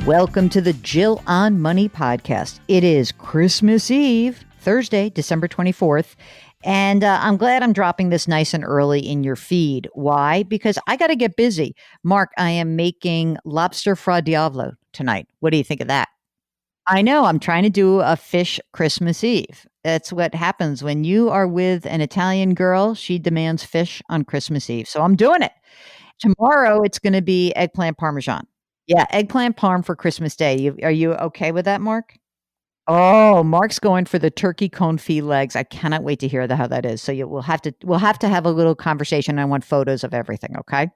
Welcome to the Jill on Money podcast. It is Christmas Eve, Thursday, December 24th. And I'm glad I'm dropping this nice and early in your feed. Why? Because I got to get busy. Mark, I am making lobster fra diavolo tonight. What do you think of that? I know. I'm trying to do a fish Christmas Eve. That's what happens when you are with an Italian girl. She demands fish on Christmas Eve. So I'm doing it. Tomorrow, it's going to be eggplant parmesan. Yeah, eggplant parm for Christmas Day. Are you okay with that, Mark? Oh, Mark's going for the turkey confit legs. I cannot wait to hear how that is. So we'll have to have a little conversation. I want photos of everything, okay?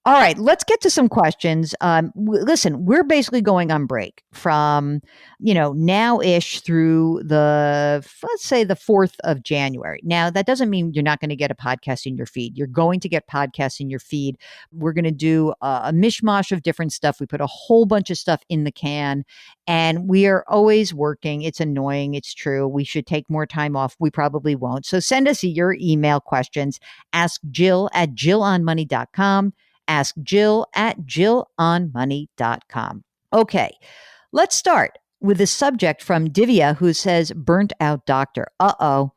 All right, let's get to some questions. Listen, we're basically going on break from, now-ish through let's say the 4th of January. Now, that doesn't mean you're not going to get a podcast in your feed. You're going to get podcasts in your feed. We're going to do a mishmash of different stuff. We put a whole bunch of stuff in the can, and we are always working. It's annoying. It's true. We should take more time off. We probably won't. So send us your email questions. Ask Jill at jillonmoney.com. Ask Jill at jillonmoney.com. Okay, let's start with a subject from Divya, who says, burnt out doctor. Uh-oh.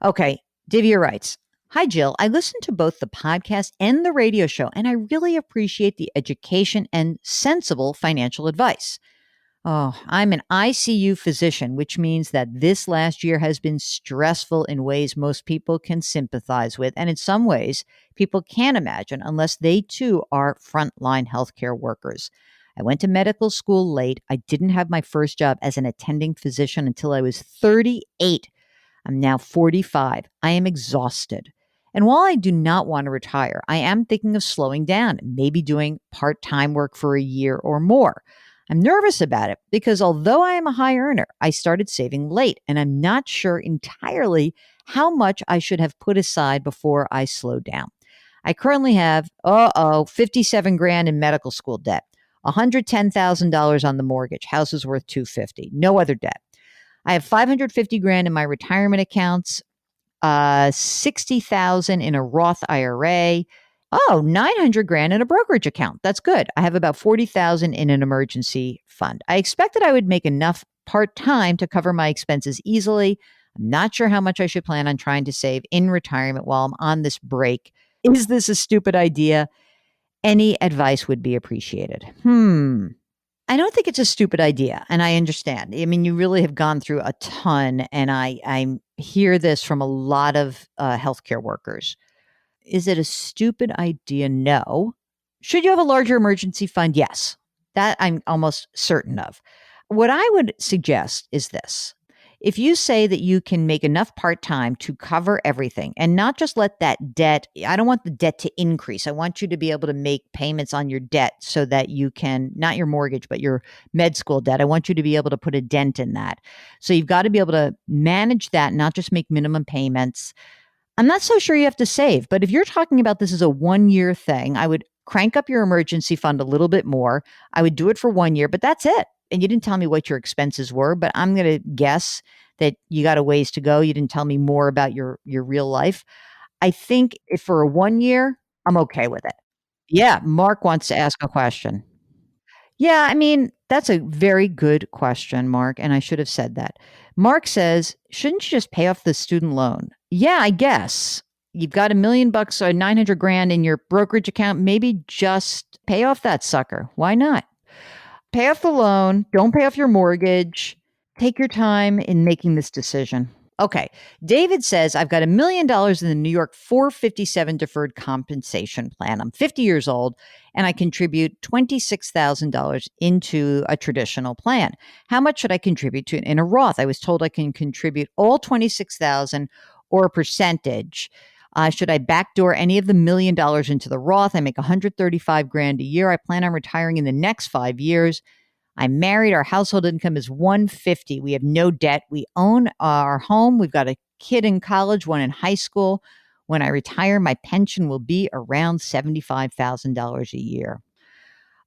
Okay, Divya writes, Hi, Jill. I listen to both the podcast and the radio show, and I really appreciate the education and sensible financial advice. Oh, I'm an ICU physician, which means that this last year has been stressful in ways most people can sympathize with. And in some ways, people can't imagine unless they too are frontline healthcare workers. I went to medical school late. I didn't have my first job as an attending physician until I was 38. I'm now 45. I am exhausted. And while I do not want to retire, I am thinking of slowing down and maybe doing part-time work for a year or more. I'm nervous about it because although I am a high earner, I started saving late and I'm not sure entirely how much I should have put aside before I slow down. I currently have, 57 grand in medical school debt, $110,000 on the mortgage. House is worth $250. No other debt. I have 550 grand in my retirement accounts, 60,000 in a Roth IRA. 900 grand in a brokerage account. That's good. I have about 40,000 in an emergency fund. I expected I would make enough part-time to cover my expenses easily. I'm not sure how much I should plan on trying to save in retirement while I'm on this break. Is this a stupid idea? Any advice would be appreciated. I don't think it's a stupid idea, and I understand. I mean, you really have gone through a ton, and I hear this from a lot of healthcare workers. Is it a stupid idea? No. Should you have a larger emergency fund? Yes. That I'm almost certain of. What I would suggest is this. If you say that you can make enough part-time to cover everything and not just let that debt, I don't want the debt to increase. I want you to be able to make payments on your debt so that you can, not your mortgage, but your med school debt. I want you to be able to put a dent in that. So you've got to be able to manage that, not just make minimum payments. I'm not so sure you have to save, but if you're talking about this as a 1-year thing, I would crank up your emergency fund a little bit more. I would do it for 1 year, but that's it. And you didn't tell me what your expenses were, but I'm going to guess that you got a ways to go. You didn't tell me more about your real life. I think if for a 1 year, I'm okay with it. Yeah, Mark wants to ask a question. Yeah, I mean, that's a very good question, Mark, and I should have said that. Mark says, shouldn't you just pay off the student loan? Yeah, I guess. You've got $1 million or 900 grand in your brokerage account. Maybe just pay off that sucker. Why not? Pay off the loan. Don't pay off your mortgage. Take your time in making this decision. Okay. David says, I've got $1 million in the New York 457 deferred compensation plan. I'm 50 years old and I contribute $26,000 into a traditional plan. How much should I contribute to in a Roth? I was told I can contribute all 26,000 or a percentage. Should I backdoor any of the $1 million into the Roth? I make 135 grand a year. I plan on retiring in the next 5 years. I'm married. Our household income is 150. We have no debt. We own our home. We've got a kid in college, one in high school. When I retire, my pension will be around $75,000 a year.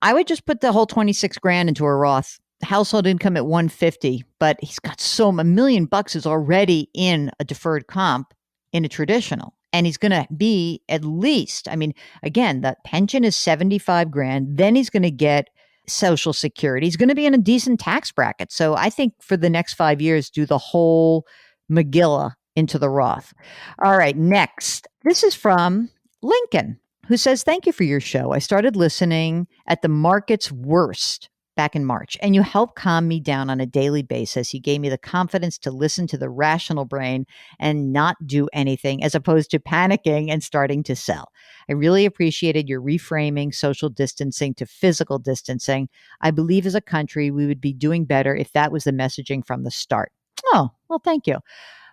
I would just put the whole 26 grand into a Roth. Household income at 150, but he's got $1 million is already in a deferred comp in a traditional. And he's going to be at least, I mean, again, the pension is 75 grand. Then he's going to get Social Security. He's going to be in a decent tax bracket. So I think for the next 5 years, do the whole Megillah into the Roth. All right, next. This is from Lincoln, who says, "Thank you for your show. I started listening at the market's worst back in March, and you helped calm me down on a daily basis. You gave me the confidence to listen to the rational brain and not do anything as opposed to panicking and starting to sell. I really appreciated your reframing social distancing to physical distancing. I believe as a country, we would be doing better if that was the messaging from the start." Oh, well, thank you.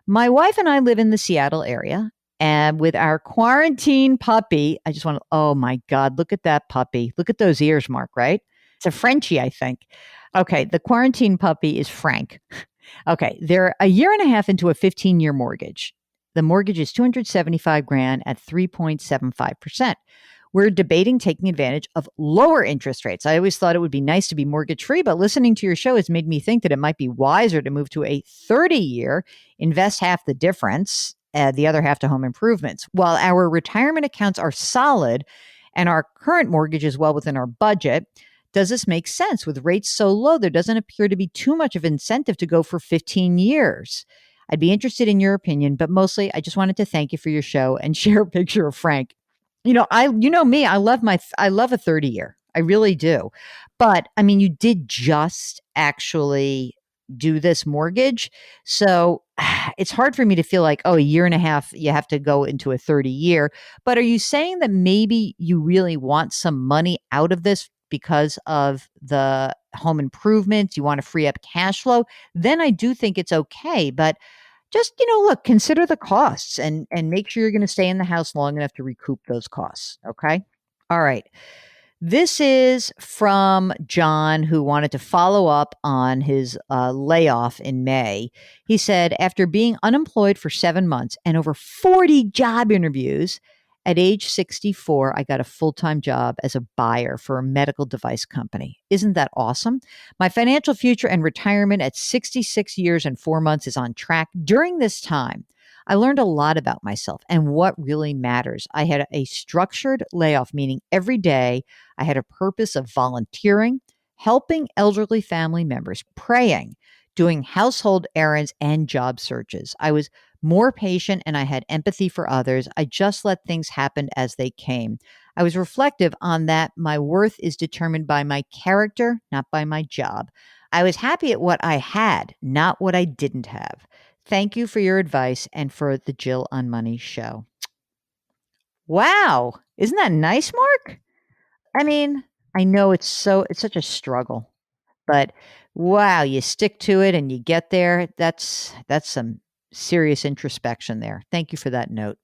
My wife and I live in the Seattle area. And with our quarantine puppy, I just want to, oh my God, look at that puppy. Look at those ears, Mark, right? It's a Frenchie, I think. Okay, the quarantine puppy is Frank. Okay, they're a year and a half into a 15-year mortgage. The mortgage is 275 grand at 3.75%. We're debating taking advantage of lower interest rates. I always thought it would be nice to be mortgage free, but listening to your show has made me think that it might be wiser to move to a 30-year, invest half the difference, the other half to home improvements. While our retirement accounts are solid and our current mortgage is well within our budget, does this make sense? With rates so low, there doesn't appear to be too much of incentive to go for 15 years. I'd be interested in your opinion, but mostly I just wanted to thank you for your show and share a picture of Frank. You know me, I love a 30 year. I really do. But I mean, you did just actually do this mortgage. So it's hard for me to feel like, oh, a year and a half, you have to go into a 30-year. But are you saying that maybe you really want some money out of this because of the home improvements? You want to free up cash flow? Then I do think it's okay. But just, look, consider the costs and make sure you're going to stay in the house long enough to recoup those costs. Okay. All right. This is from John, who wanted to follow up on his layoff in May. He said, after being unemployed for 7 months and over 40 job interviews, at age 64, I got a full-time job as a buyer for a medical device company. Isn't that awesome? My financial future and retirement at 66 years and 4 months is on track. During this time, I learned a lot about myself and what really matters. I had a structured layoff, meaning every day I had a purpose of volunteering, helping elderly family members, praying, doing household errands, and job searches. I was more patient and I had empathy for others. I just let things happen as they came. I was reflective on that my worth is determined by my character, not by my job. I was happy at what I had, not what I didn't have. Thank you for your advice and for the Jill on Money show. Wow. Isn't that nice, Mark? I mean, I know it's such a struggle, but wow, you stick to it and you get there. That's some serious introspection there. Thank you for that note.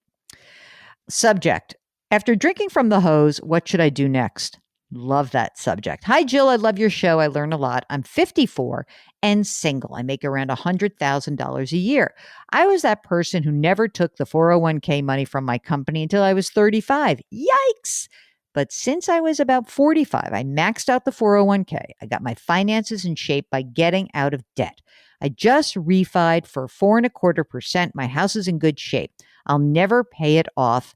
Subject: after drinking from the hose, what should I do next? Love that subject. Hi, Jill. I love your show. I learn a lot. I'm 54 and single. I make around $100,000 a year. I was that person who never took the 401k money from my company until I was 35. Yikes. But since I was about 45, I maxed out the 401k. I got my finances in shape by getting out of debt. I just refied for 4.25%. My house is in good shape. I'll never pay it off.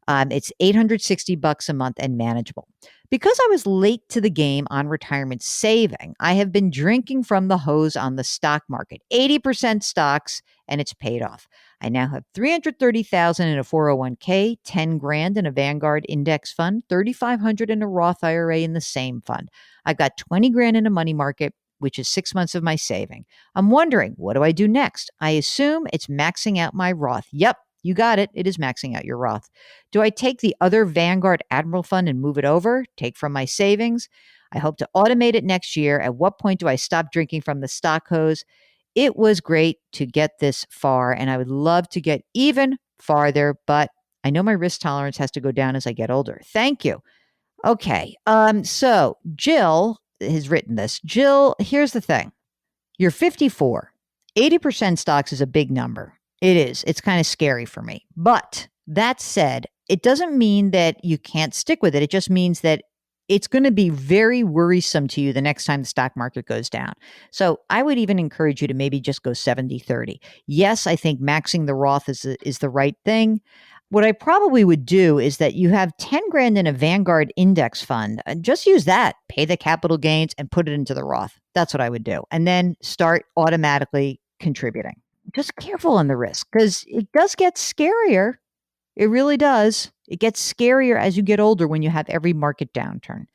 It's $860 a month and manageable. Because I was late to the game on retirement saving, I have been drinking from the hose on the stock market, 80% stocks, and it's paid off. I now have $330,000 in a 401k, 10 grand in a Vanguard index fund, 3,500 in a Roth IRA in the same fund. I've got 20 grand in a money market, which is 6 months of my saving. I'm wondering, what do I do next? I assume it's maxing out my Roth. Yep, you got it. It is maxing out your Roth. Do I take the other Vanguard Admiral Fund and move it over? Take from my savings? I hope to automate it next year. At what point do I stop drinking from the stock hose? It was great to get this far, and I would love to get even farther, but I know my risk tolerance has to go down as I get older. Thank you. Okay. So Jill has written this. Jill, here's the thing. You're 54. 80% stocks is a big number. It is. It's kind of scary for me. But that said, it doesn't mean that you can't stick with it. It just means that it's going to be very worrisome to you the next time the stock market goes down. So I would even encourage you to maybe just go 70-30. Yes, I think maxing the Roth is the right thing. What I probably would do is that you have 10 grand in a Vanguard index fund. Just use that, pay the capital gains and put it into the Roth. That's what I would do. And then start automatically contributing. Just careful on the risk because it does get scarier. It really does. It gets scarier as you get older when you have every market downturn.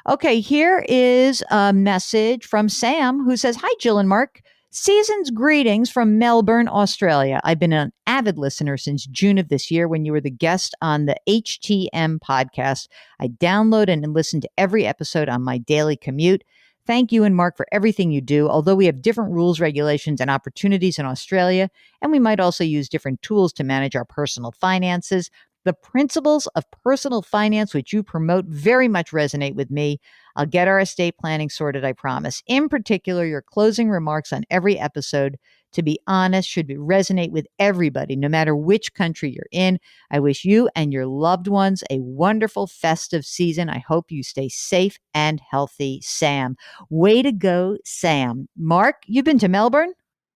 Okay, here is a message from Sam who says, "Hi, Jill and Mark. Season's greetings from Melbourne, Australia. I've been an avid listener since June of this year when you were the guest on the HTM podcast. I download and listen to every episode on my daily commute. Thank you and Mark for everything you do. Although we have different rules, regulations, and opportunities in Australia, and we might also use different tools to manage our personal finances, the principles of personal finance, which you promote, very much resonate with me. I'll get our estate planning sorted, I promise. In particular, your closing remarks on every episode, to be honest, should resonate with everybody, no matter which country you're in. I wish you and your loved ones a wonderful festive season. I hope you stay safe and healthy, Sam." Way to go, Sam. Mark, you've been to Melbourne?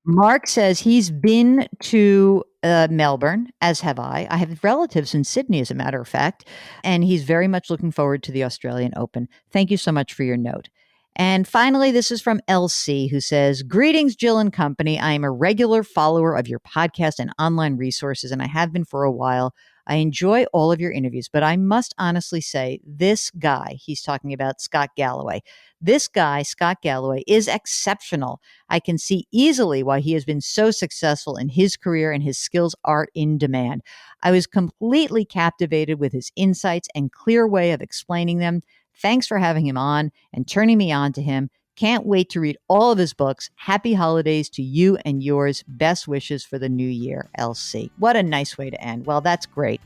Mark says he's been to Melbourne, as have I. I have relatives in Sydney, as a matter of fact, and he's very much looking forward to the Australian Open. Thank you so much for your note. And finally, this is from LC, who says, "Greetings, Jill and company. I am a regular follower of your podcast and online resources, and I have been for a while. I enjoy all of your interviews, but I must honestly say this guy," he's talking about Scott Galloway, "this guy, Scott Galloway, is exceptional. I can see easily why he has been so successful in his career and his skills are in demand. I was completely captivated with his insights and clear way of explaining them. Thanks for having him on and turning me on to him. Can't wait to read all of his books. Happy holidays to you and yours. Best wishes for the new year, LC." What a nice way to end. Well, that's great.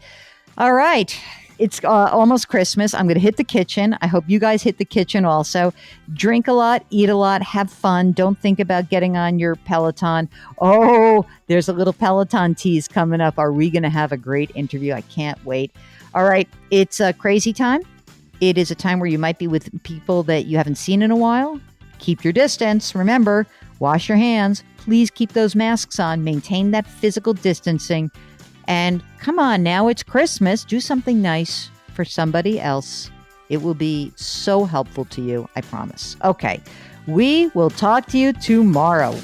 All right. It's almost Christmas. I'm going to hit the kitchen. I hope you guys hit the kitchen also. Drink a lot, eat a lot, have fun. Don't think about getting on your Peloton. Oh, there's a little Peloton tease coming up. Are we going to have a great interview? I can't wait. All right. It's a crazy time. It is a time where you might be with people that you haven't seen in a while. Keep your distance. Remember, wash your hands. Please keep those masks on. Maintain that physical distancing. And come on, now it's Christmas. Do something nice for somebody else. It will be so helpful to you, I promise. Okay, we will talk to you tomorrow.